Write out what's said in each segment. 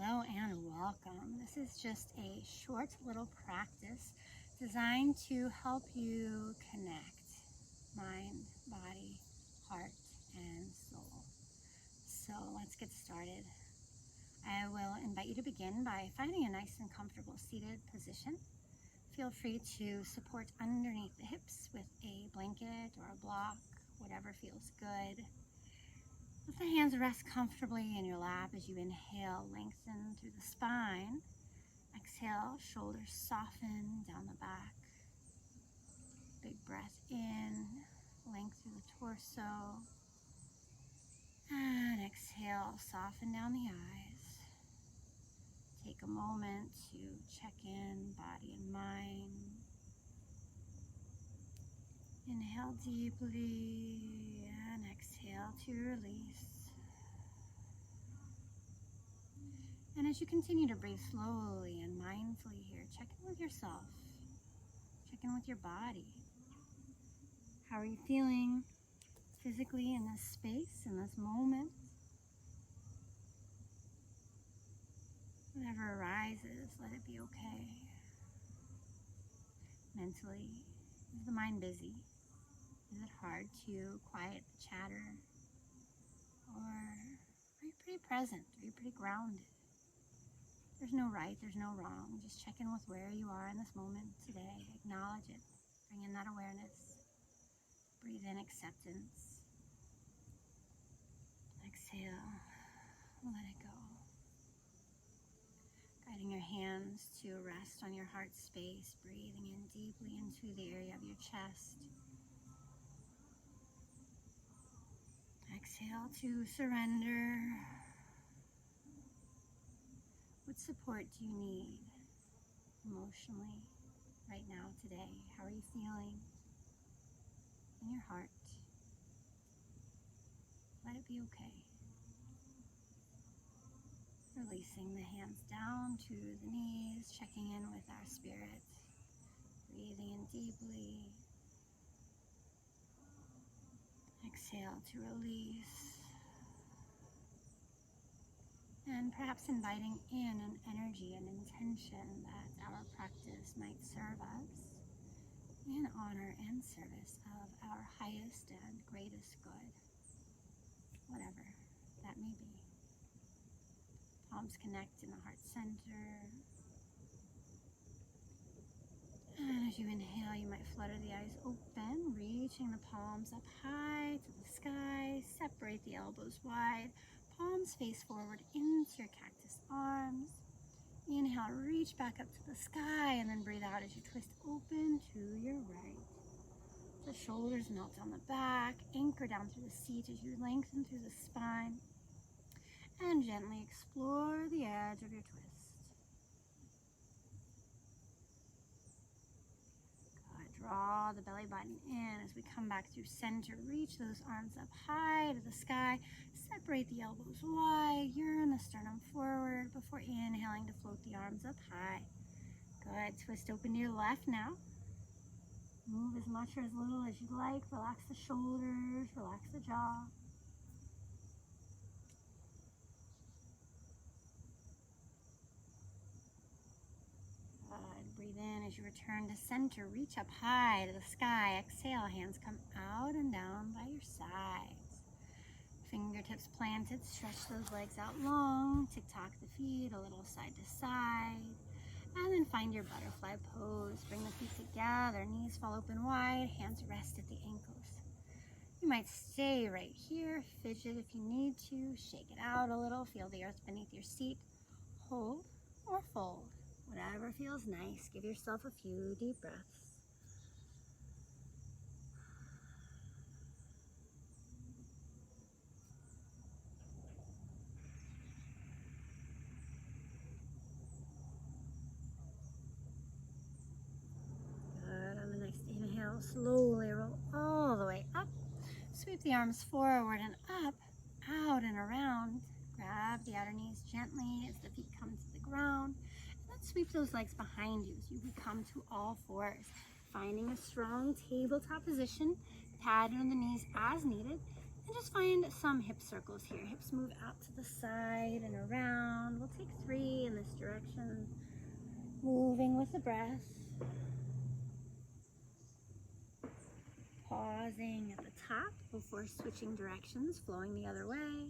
Hello and welcome. This is just a short little practice designed to help you connect mind, body, heart, and soul. So let's get started. I will invite you to begin by finding a nice and comfortable seated position. Feel free to support underneath the hips with a blanket or a block, whatever feels good. Let the hands rest comfortably in your lap as you inhale, lengthen through the spine. Exhale, shoulders soften down the back. Big breath in, length through the torso. And exhale, soften down the eyes. Take a moment to check in, body and mind. Inhale deeply and exhale to release. And as you continue to breathe slowly and mindfully here, check in with yourself. Check in with your body. How are you feeling physically in this space, in this moment? Whatever arises, let it be okay. Mentally, is the mind busy? Is it hard to quiet the chatter? Or are you pretty present? Are you pretty grounded? There's no right, there's no wrong. Just check in with where you are in this moment today. Acknowledge it. Bring in that awareness. Breathe in acceptance. Exhale. Let it go. Guiding your hands to rest on your heart space. Breathing in deeply into the area of your chest. Exhale to surrender. What support do you need emotionally right now today? How are you feeling in your heart? Let it be okay. Releasing the hands down to the knees, checking in with our spirit. Breathing in deeply. Exhale to release. And perhaps inviting in an energy, an intention that our practice might serve us in honor and service of our highest and greatest good, whatever that may be. Palms connect in the heart center. And as you inhale, you might flutter the eyes open, reaching the palms up high to the sky. Separate the elbows wide. Palms face forward into your cactus arms. Inhale, reach back up to the sky, and then breathe out as you twist open to your right. The shoulders melt down the back, anchor down through the seat as you lengthen through the spine, and gently explore the edge of your twist. Draw the belly button in as we come back through center. Reach those arms up high to the sky. Separate the elbows wide. Yearn the sternum forward before inhaling to float the arms up high. Good. Twist open to your left now. Move as much or as little as you'd like. Relax the shoulders. Relax the jaw. Breathe in as you return to center. Reach up high to the sky. Exhale, hands come out and down by your sides. Fingertips planted. Stretch those legs out long. Tick-tock the feet a little side to side. And then find your butterfly pose. Bring the feet together. Knees fall open wide. Hands rest at the ankles. You might stay right here. Fidget if you need to. Shake it out a little. Feel the earth beneath your seat. Hold or fold. Whatever feels nice. Give yourself a few deep breaths. Good. On the next inhale, slowly roll all the way up. Sweep the arms forward and up, out and around. Grab the outer knees gently as the feet come to the ground. And then sweep those legs behind you as you come to all fours. Finding a strong tabletop position, pad on the knees as needed, and just find some hip circles here. Hips move out to the side and around. We'll take 3 in this direction, moving with the breath. Pausing at the top before switching directions, flowing the other way.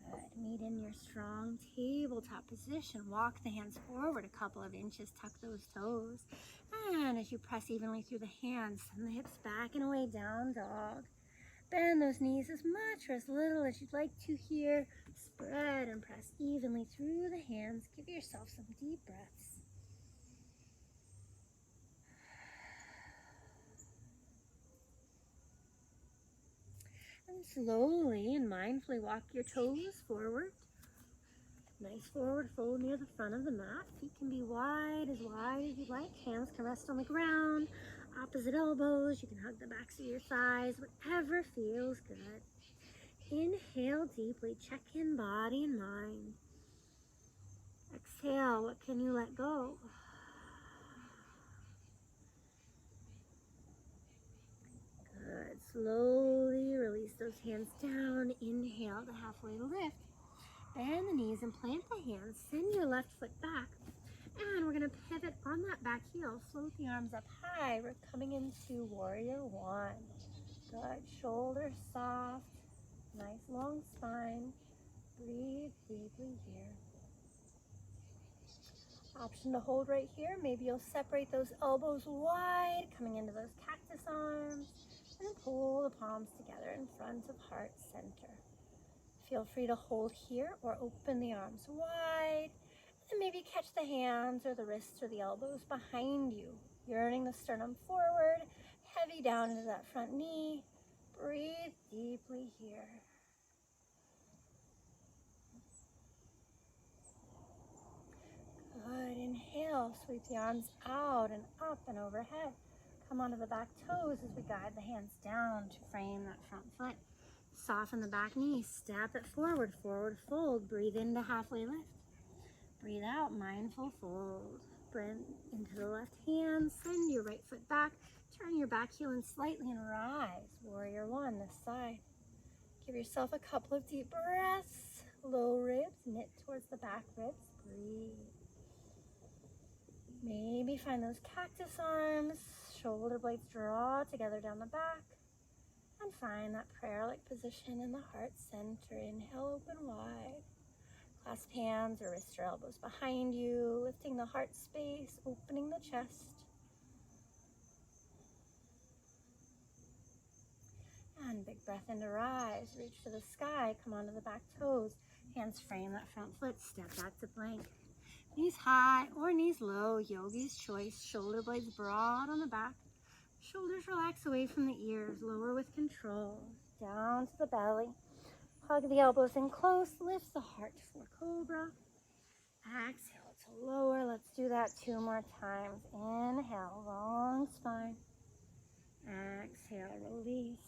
Good. Meet in your strong tabletop position. Walk the hands forward a couple of inches, tuck those toes. And as you press evenly through the hands, send the hips back and away, down dog. Bend those knees as much or as little as you'd like to here. Spread and press evenly through the hands. Give yourself some deep breaths. And slowly and mindfully walk your toes forward. Nice forward fold near the front of the mat. Feet can be wide as you'd like. Hands can rest on the ground. Opposite elbows. You can hug the backs of your thighs. Whatever feels good. Inhale deeply. Check in body and mind. Exhale. What can you let go? Good. Slowly release those hands down. Inhale to halfway lift. Bend the knees and plant the hands. Send your left foot back. And we're going to pivot on that back heel. Float the arms up high. We're coming into warrior one. Good. Shoulders soft. Nice long spine. Breathe deeply here. Option to hold right here. Maybe you'll separate those elbows wide, coming into those cactus arms. And pull the palms together in front of heart center. Feel free to hold here or open the arms wide. And maybe catch the hands or the wrists or the elbows behind you. Yearning the sternum forward, heavy down into that front knee. Breathe deeply here. Good. Inhale, sweep the arms out and up and overhead. Come onto the back toes as we guide the hands down to frame that front foot. Soften the back knee, step it forward, forward fold. Breathe into halfway lift. Breathe out, mindful fold. Bring into the left hand, send your right foot back. Turn your back heel in slightly and rise. Warrior one, this side. Give yourself a couple of deep breaths. Low ribs, knit towards the back ribs. Breathe. Maybe find those cactus arms. Shoulder blades draw together down the back. And find that prayer-like position in the heart center. Inhale, open wide. Clasp hands or wrist or elbows behind you. Lifting the heart space, opening the chest. And big breath in to rise. Reach for the sky. Come onto the back toes. Hands frame that front foot. Step back to plank. Knees high or knees low. Yogi's choice. Shoulder blades broad on the back. Shoulders relax away from the ears. Lower with control. Down to the belly. Hug the elbows in close. Lift the heart for cobra. Exhale to lower. Let's do that 2 more times. Inhale, long spine. Exhale, release.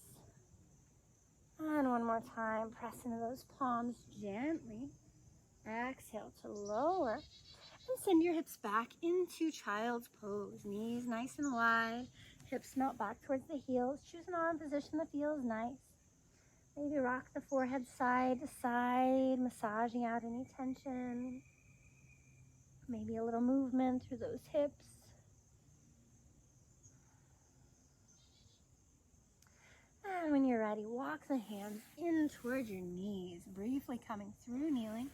And 1 more time. Press into those palms gently. Exhale to lower. And send your hips back into child's pose. Knees nice and wide. Hips melt back towards the heels. Choose an arm position that feels nice. Maybe rock the forehead side to side, massaging out any tension. Maybe a little movement through those hips. And when you're ready, walk the hands in towards your knees, briefly coming through kneeling.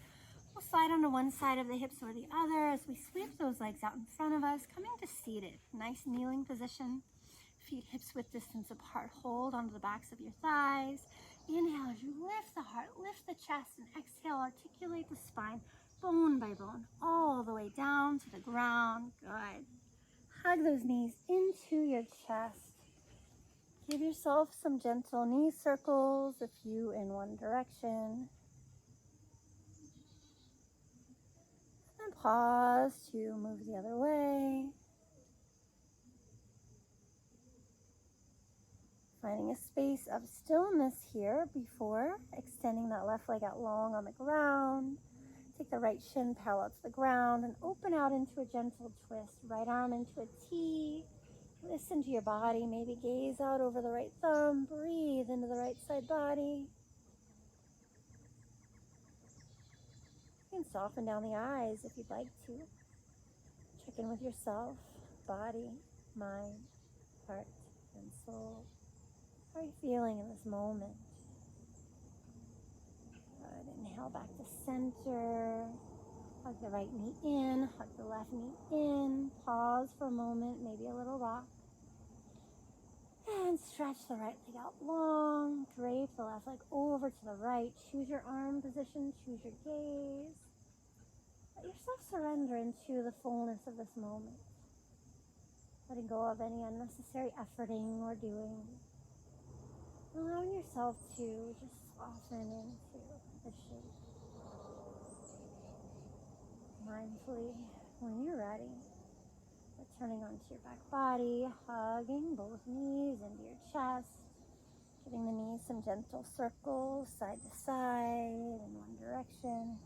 We'll slide onto one side of the hips or the other as we sweep those legs out in front of us, coming to seated. Nice kneeling position. Feet hips width distance apart. Hold onto the backs of your thighs. Inhale as you lift the heart, lift the chest, and exhale, articulate the spine, bone by bone, all the way down to the ground. Good. Hug those knees into your chest. Give yourself some gentle knee circles, a few in one direction. And pause to move the other way. Finding a space of stillness here before extending that left leg out long on the ground. Take the right shin parallel to the ground and open out into a gentle twist. Right arm into a T. Listen to your body. Maybe gaze out over the right thumb. Breathe into the right side body. You can soften down the eyes if you'd like to. Check in with yourself, body, mind, heart, and soul. How are you feeling in this moment? Good. Inhale back to center. Hug the right knee in, hug the left knee in. Pause for a moment, maybe a little rock. And stretch the right leg out long. Drape the left leg over to the right. Choose your arm position, choose your gaze. Let yourself surrender into the fullness of this moment. Letting go of any unnecessary efforting or doing. Allowing yourself to just soften into the shape. Mindfully, when you're ready, returning onto your back body, hugging both knees into your chest, giving the knees some gentle circles side to side in one direction.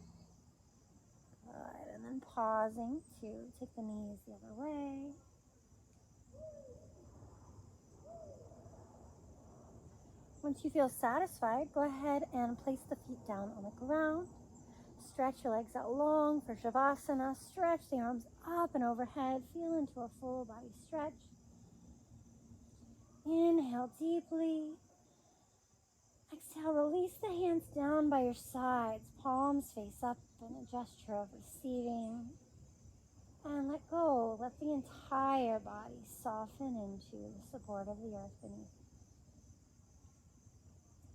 Good. And then pausing to take the knees the other way. Once you feel satisfied, go ahead and place the feet down on the ground. Stretch your legs out long for Shavasana. Stretch the arms up and overhead. Feel into a full body stretch. Inhale deeply. Exhale, release the hands down by your sides. Palms face up in a gesture of receiving. And let go. Let the entire body soften into the support of the earth beneath.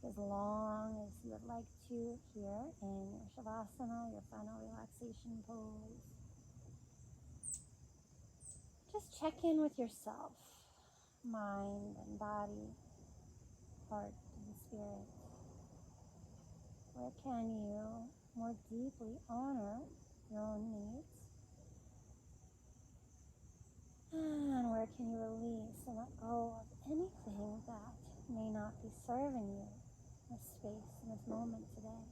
As long as you would like to here in your Shavasana, your final relaxation pose. Just check in with yourself, mind and body, heart and spirit. Where can you more deeply honor your own needs? And where can you release and let go of anything that may not be serving you in this space, in this moment today?